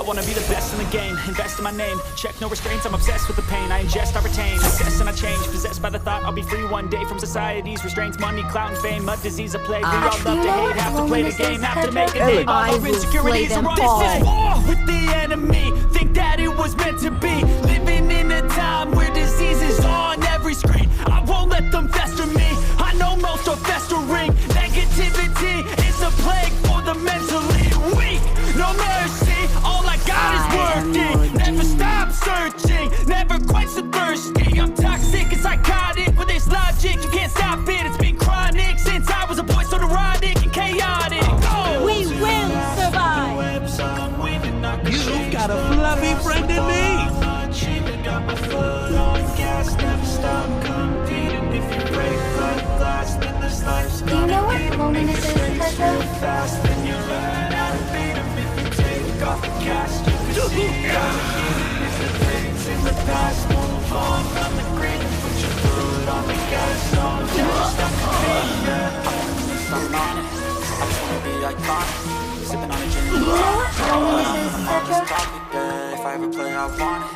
wanna be the best in the game, invest in my name, check no restraints, I'm obsessed with the pain. I ingest, I retain, assess and I change, possessed by the thought I'll be free one day from society's restraints. Money, clout and fame, a disease, a plague. We all love to hate, have to play the game, have to make a name. All our insecurities are on this is war with the enemy. Think that it was meant to be. Living in a time where disease is on every screen. I won't let them fester me. I know most are festering. Negativity is a plague for the mentally weak. No mercy, all I got is working. Never stop searching, never quite so thirsty. I'm toxic and psychotic with this logic. You can't stop it, it's been chronic since I was a boy, so neurotic and chaotic. Oh. We will survive. You've got a fluffy friend in me. Got my foot on gas, never stop competing. If you break like glass, then this life's Do you know what loneliness is, Petra? fast. Then you learn how to beat 'em. If you take off the cast, you can see how to get it. If the things in the past, move on from the grid. Put your foot on the gas, no, never stop competing. I'm on it, I just wanna be iconic. Sipping on a gin. Do you know what loneliness is, Petra? If I ever play, I want it.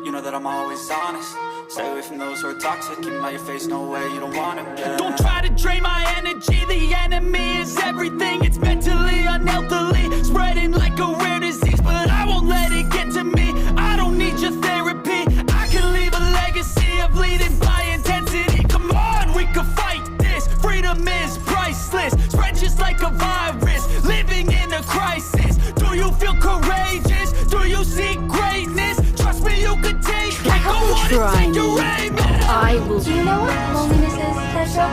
You know that I'm always honest. Stay away from those who are toxic. Keep them out your face, no way, you don't want it. Yeah. Don't try to drain my energy. The enemy is everything. It's mentally, unhealthily, spreading like a rare disease. But I won't let it get to me. I don't need your therapy. I can leave a legacy of leading by intensity. Come on, we can fight this. Freedom is priceless. Spread just like a virus. Living in a crisis. Do you feel courageous? Do you seek greatness? Trust me, you could take it. Go on and take your aim. I will. Do you know what loneliness is, Petra?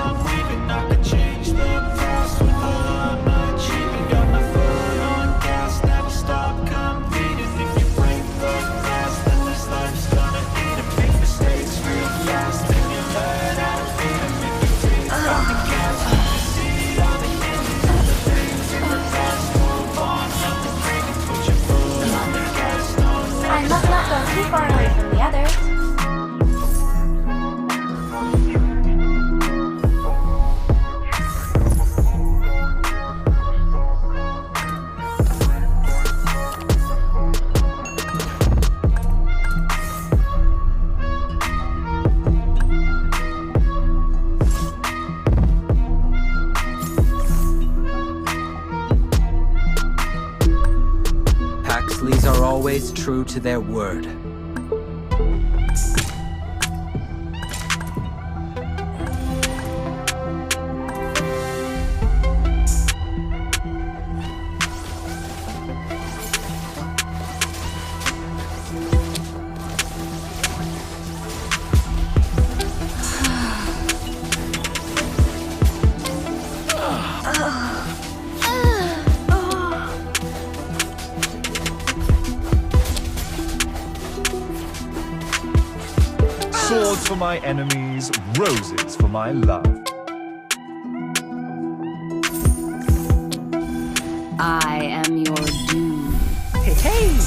I could change the past with all I'm achieving. Got my foot on gas, never stop competing. If you break the glass, then this life's gonna eat 'em. Make mistakes real fast, then you learn how to beat 'em. If you take off the gas, you can see all the endings of the things in the past. Move on from the brink and put your foot on the gas. No, I must not go too far away from the others. Paxleys are always true to their word. Swords for my enemies, roses for my love. I am your doom. Hey, hey!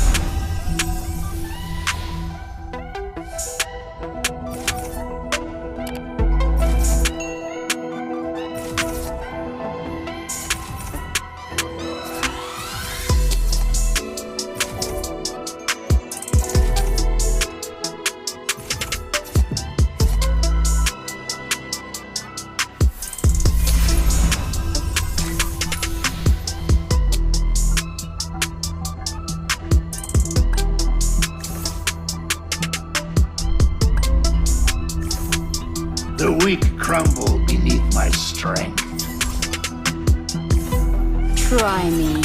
The weak crumble beneath my strength. Try me.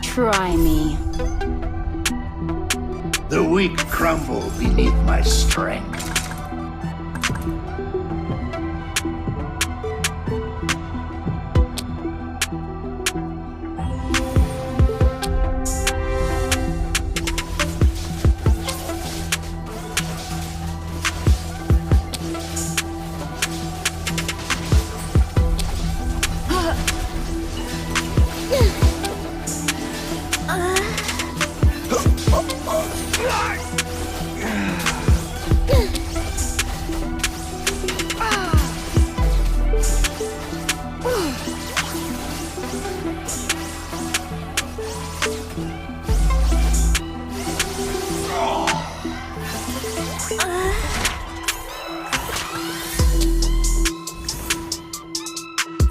Try me. The weak crumble beneath my strength.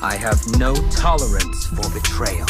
I have no tolerance for betrayal.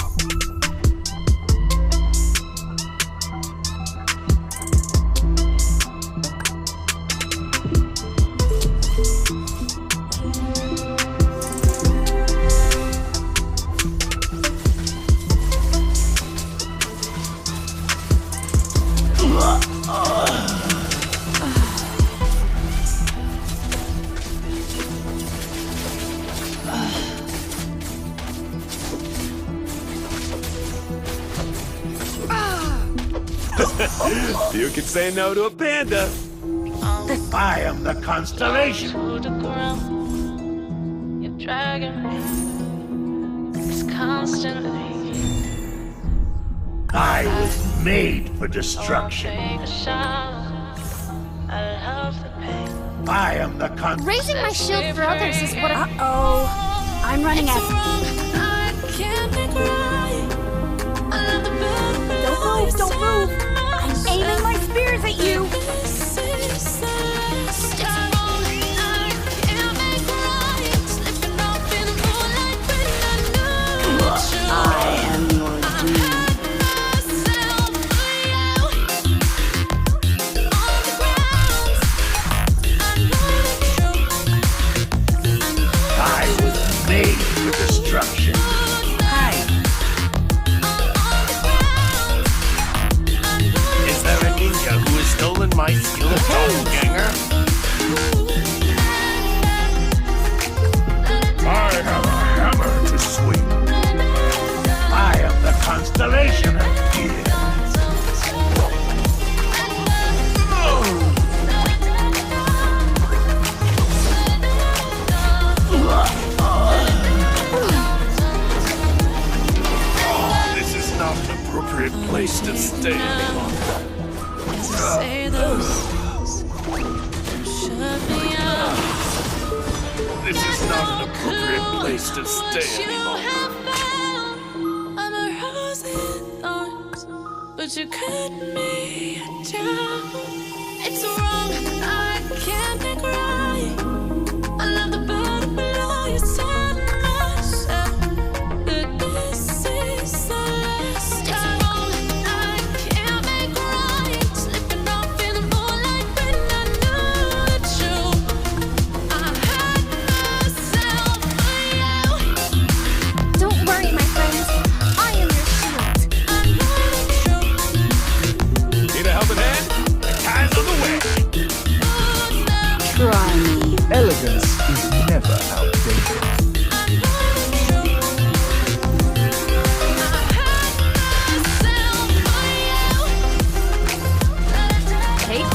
You can say no to a panda. I am the constellation. To the ground, you're dragging me. It's constantly. I was made for destruction. Take a shot. I love the pain. I am the Raising my shield for others is what I... Uh-oh. I'm running out. I can't make right. I love the burden Don't move, don't move. I'm aiming my spears at you. I am your doom. I was made for destruction. Is there a ninja who has stolen my skill of doppelganger? I have a hammer to swing. I am the constellation of fear. This is not an appropriate place to stay any longer. Say those shut me out. This is not an appropriate place to stay any longer. I'm a rose in thorns, but you cut me down. It's wrong, I can't make right. I love the bottom below your sun myself, but this is the last time. I can't make right, slipping off in the moonlight when I knew the truth. I had myself for you. Don't worry, my friends. I am your shield. Need a helping hand? The guy's on the way. Try me. Elegance is never outdated.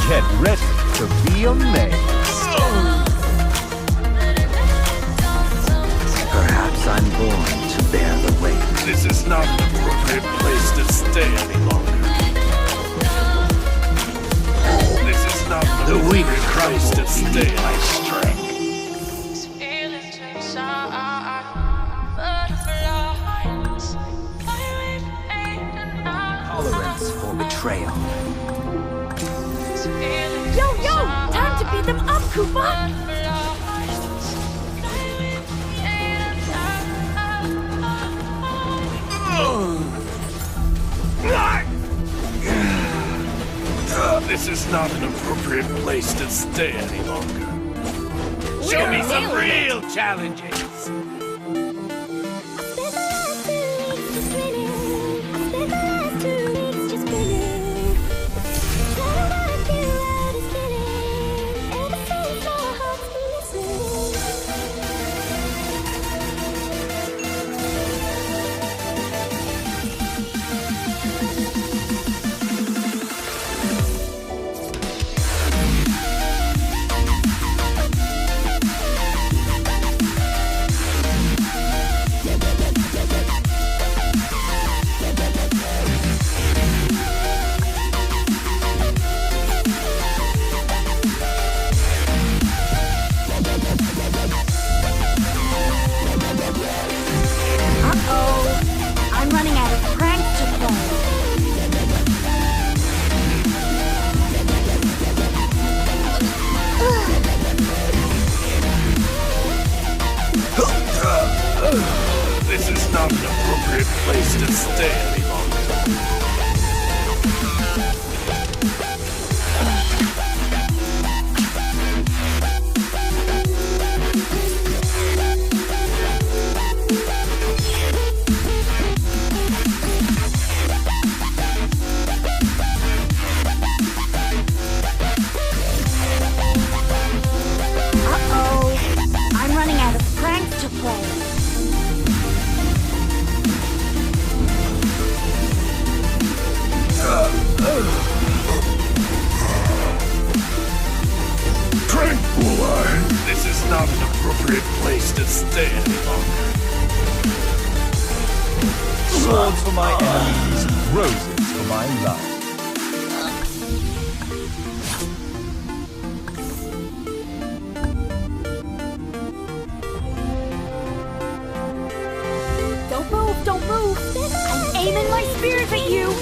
Get ready to be amazed. Perhaps I'm born to bear the weight. This is not an appropriate place to stay any longer. This is not an The weak appropriate place crumble to stay beneath my any strength. These feelings inside, butterflies, fly away from pain and Tolerance for betrayal. These feelings Yo, yo! Time to beat them up, Koopa! butterflies, fly away from pain This is not an appropriate place to stay any longer. Show me some real challenges. This is not an appropriate place to stay any longer. I'm running out of pranks to play. Tranquilize. This is not an appropriate place to stay any longer. Swords for my enemies, roses for my love. Don't move! I'm aiming my spears at you!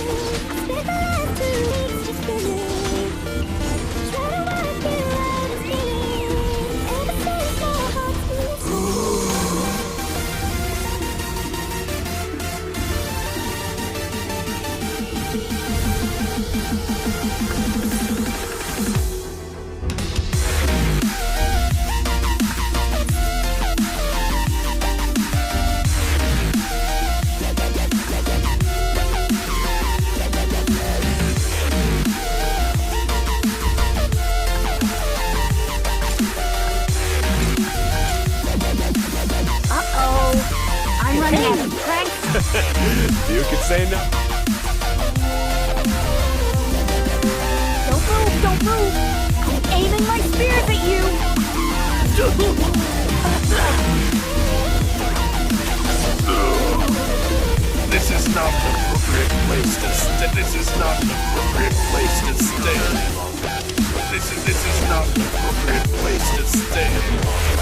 I'm running out of pranks. You could say no. Don't move! I'm aiming my spears at you! This is not an appropriate place to stay. This is not an appropriate place to stay any longer. This is not an appropriate place to stay any longer.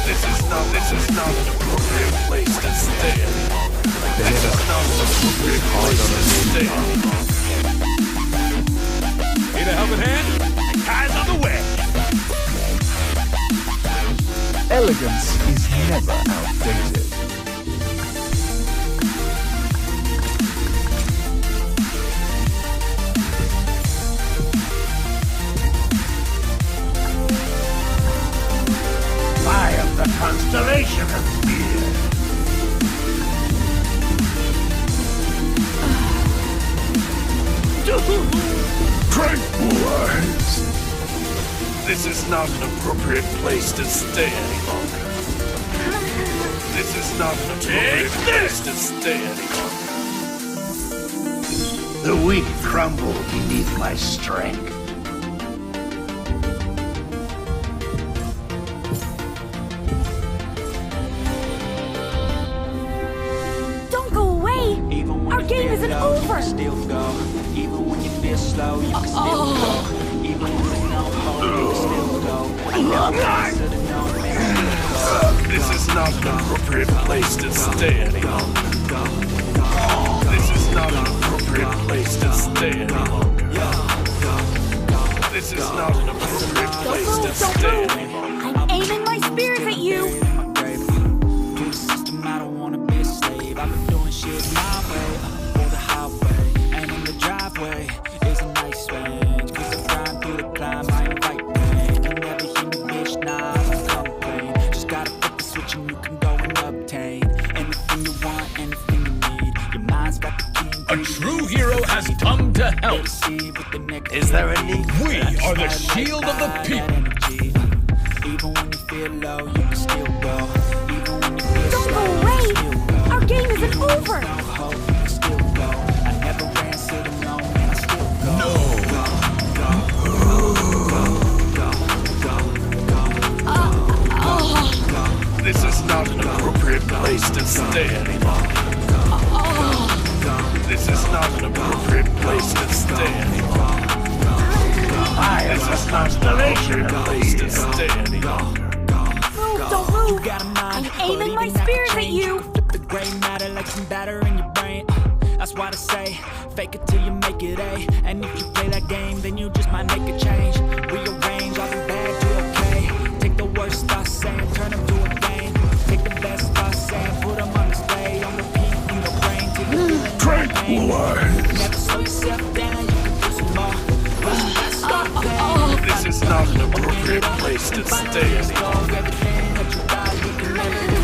This is not an appropriate place to stay any longer. This is not an appropriate place to stay any longer. Need a helping hand? Ties on the way. Elegance is never outdated. I am the constellation of fear. Tranquilize. This is not an appropriate place to stay any longer. This is not an appropriate place to stay any longer. The weak crumble beneath my strength. Don't go away! Our game isn't over! Still go. Even when you feel slow, you can still go. Even when there's no hope, you can still go. This is not an appropriate place to stay any longer. This is not an appropriate place to stay any longer. This is not an appropriate place to stay any longer. I'm aiming my spears at you! To the system, I don't wanna be a slave. I've been doing shit my way, or the highway. And in the driveway is a nice range. Cause I grind through the climb, I invite pain. You never hear me, bitch, nah, I don't complain. Just gotta flip the switch and you can go and obtain anything you want, anything you need. Your mind's got the key. A true hero has come to help. Is there a need? We are the shield of the people. Even when you feel low, you can still go. Even when you feel Don't slow, go you away! can still go. Our game isn't over! No hope, you can still go. I never ran, said no, and I still go. This is not an appropriate place to stay any longer. This is not an appropriate place to stay any longer. I am the constellation of Place to fear. stay any longer. Move, don't move! Got a mind, I'm aiming my but even that spears can at change. you! Can flip the gray matter like some batter in your brain. That's why they say, fake it till you make it A. And if you play that game, then you just might make a change. Rearrange all the bad to okay. Take the worst thoughts saying, turn them to a game. Take the best thoughts saying, Tranquilize. Never slow yourself down, you can do some more. But you gotta start playing. This is not an appropriate place to stay any longer. Everything that you thought you could never do.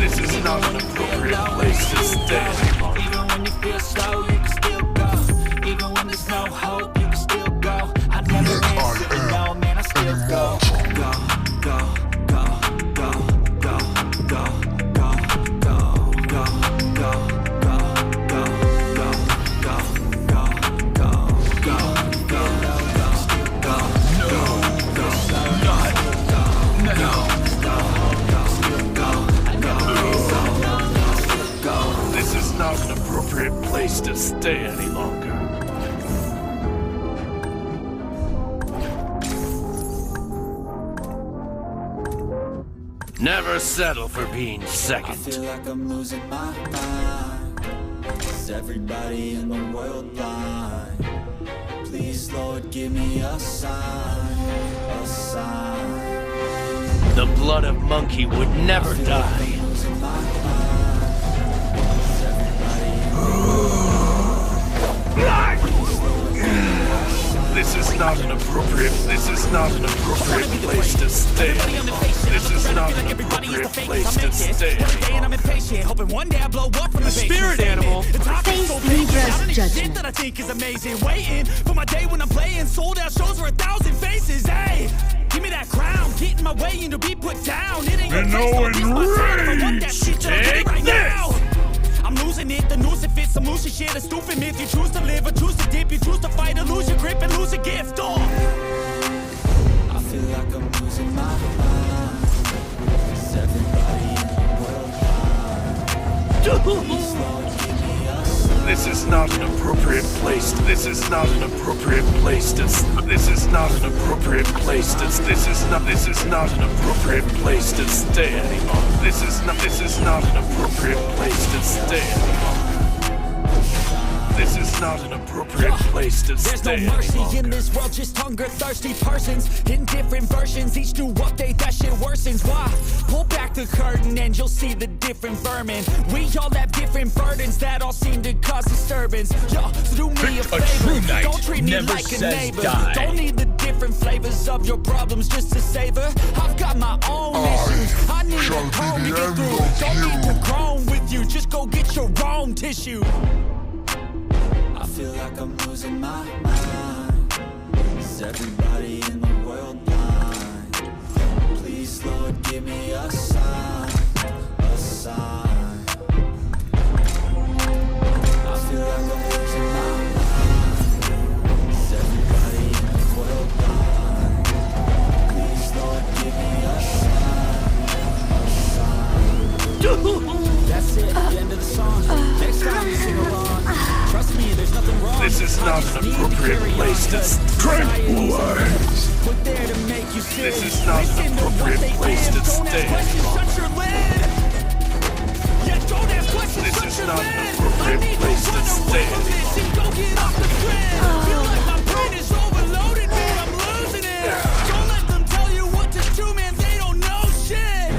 This is not an appropriate place to stay any longer. Even when you feel slow, you can still go. Even when there's no hope, you can still go. I never answer, no man, I still go. Go, go, go, go, go, go, go, go, go, go, go, go, go, go, go, go, go, This is not an appropriate place to stay any longer. Never settle for being I second. feel like I'm losing my mind. Is everybody in the world blind? Please, Lord, give me a sign, a sign. The blood of monkey would never I feel like die. I'm losing my mind. Is everybody in the This is not an appropriate. This is not an appropriate place to stay. This is not an appropriate place to stay. Every day and I'm impatient, hoping one day I blow up from the spirit animal. The top is so vacant, I don't need shit that I think is amazing. Waiting for my day when I'm playing sold out shows for 1,000 faces. Hey, give me that crown, get in my way and to be put down. It ain't your place, so it's my time. If I want that shit, then I'll get it right now. I'm losing it, the noose it fits, some loose shit, a stupid myth. You choose to live or choose to dip, you choose to fight or lose your grip and lose a gift. Oh. I feel like I'm losing my mind. Is everybody in the world blind? Please, Lord, give me a sign. This is not an appropriate place. This is not an appropriate place to. This is not an appropriate place to. This is not. This is not an appropriate place to stay any longer. This is not. This is not an appropriate place to stay any longer. This is not an appropriate place to There's stay no mercy any in longer. this world, just hunger-thirsty persons in different versions. Each new update, that shit worsens. Why? Pull back the curtain and you'll see the different vermin. We all have different burdens that all seem to cause disturbance. Yo, so do me a favor, don't treat me like a neighbor. Don't need the different flavors of your problems just to savor. I've got my own issues. I need a comb to get through. Don't need to groan with you. Just go get your own tissue. I feel like I'm losing my mind. Is everybody in the world blind? Please, Lord, give me a sign, a sign. I feel like I'm losing my mind. Is everybody in the world blind? Please, Lord, give me a sign, a sign. That's it, the end of the song. Next time you sing along, trust me, there's nothing wrong. This is not an appropriate place to. Tranquilize. Put there to make you sick. This is not an appropriate place to stay any longer. Shut your lid. Yeah, don't ask questions. This shut is your not lid. an appropriate I need place to run stay away from any this and go get off the grid. Feel like my brain is overloaded, man. I'm losing it. Don't let them tell you what to do, man. They don't know shit.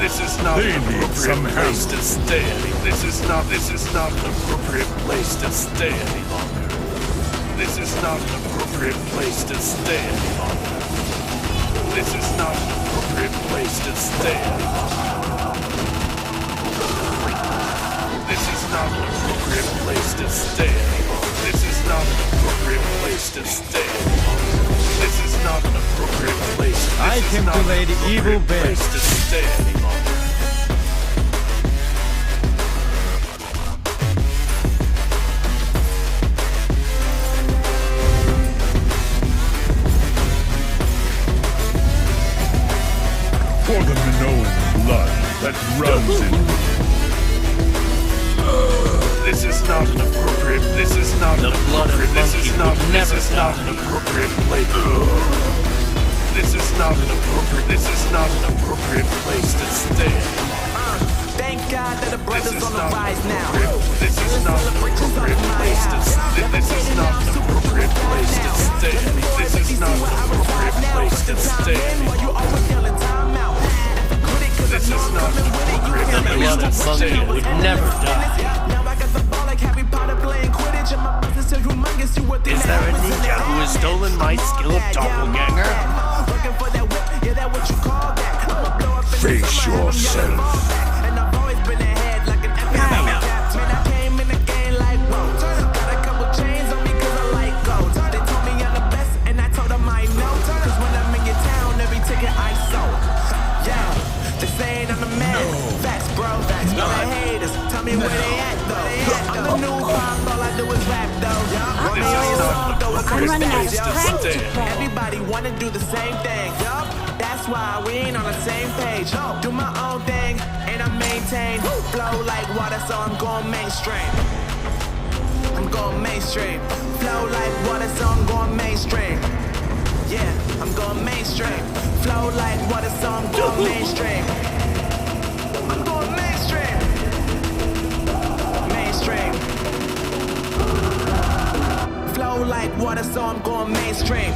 This is not an appropriate place to stay any. This is not an appropriate place to stay any longer. This is not an appropriate place to stay any longer. This is not an appropriate place to stay any longer. This is not an appropriate place to stay any longer. This is not an appropriate place to stay any longer. This is not an appropriate place. I came to lay the evil bed. To stay any longer. not an appropriate place. This is not an appropriate place to stand. Thank God that the brothers on the rise now. This is not an appropriate place to stand. This is not an appropriate place to stand. This is not an appropriate place to stand. This is not an appropriate place to stand. Would never die. Is there a ninja who has stolen my skill of doppelganger? Face yourself. I'm running out of strength. Everybody wanna do the same thing. That's why we ain't on the same page. Do my own thing and I maintain. Flow like water, so I'm going mainstream. I'm going mainstream. Flow like water, so I'm going mainstream. Yeah, I'm going mainstream. Flow like water, so I'm going mainstream. I'm going mainstream. Mainstream. Flow like water, so I'm going mainstream.